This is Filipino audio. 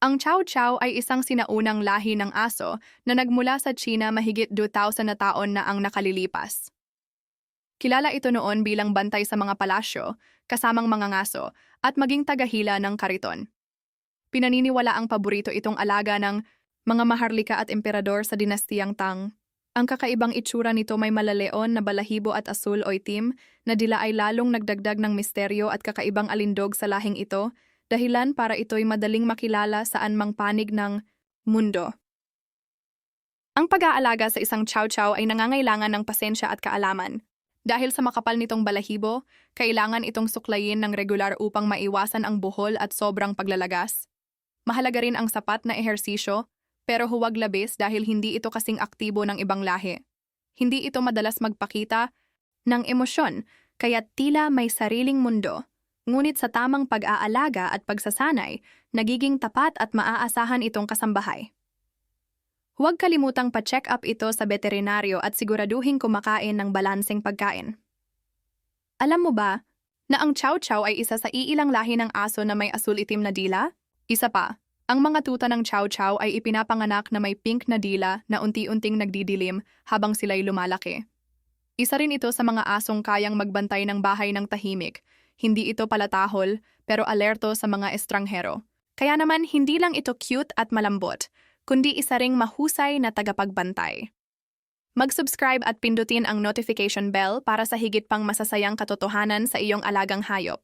Ang Chow Chow ay isang sinaunang lahi ng aso na nagmula sa China mahigit 2,000 na taon na ang nakalilipas. Kilala ito noon bilang bantay sa mga palasyo, kasamang mga ngaso, at maging tagahila ng kariton. Pinaniniwala ang paborito itong alaga ng mga maharlika at emperador sa dinastiyang Tang. Ang kakaibang itsura nito may malaleon na balahibo at asul o itim na dila ay lalong nagdagdag ng misteryo at kakaibang alindog sa lahing ito, dahilan para ito'y madaling makilala saan mang panig ng mundo. Ang pag-aalaga sa isang chow chow ay nangangailangan ng pasensya at kaalaman. Dahil sa makapal nitong balahibo, kailangan itong suklayin ng regular upang maiwasan ang buhol at sobrang paglalagas. Mahalaga rin ang sapat na ehersisyo, pero huwag labis dahil hindi ito kasing aktibo ng ibang lahi. Hindi ito madalas magpakita ng emosyon, kaya tila may sariling mundo. Ngunit sa tamang pag-aalaga at pagsasanay, nagiging tapat at maaasahan itong kasambahay. Huwag kalimutang pa-check up ito sa veterinaryo at siguraduhin kumakain ng balanseng pagkain. Alam mo ba na ang Chow Chow ay isa sa iilang lahi ng aso na may asul-itim na dila? Isa pa, ang mga tuta ng Chow Chow ay ipinapanganak na may pink na dila na unti-unting nagdidilim habang sila'y lumalaki. Isa rin ito sa mga asong kayang magbantay ng bahay ng tahimik. Hindi ito palatahol, pero alerto sa mga estranghero. Kaya naman hindi lang ito cute at malambot, kundi isa ring mahusay na tagapagbantay. Mag-subscribe at pindutin ang notification bell para sa higit pang masasayang katotohanan sa iyong alagang hayop.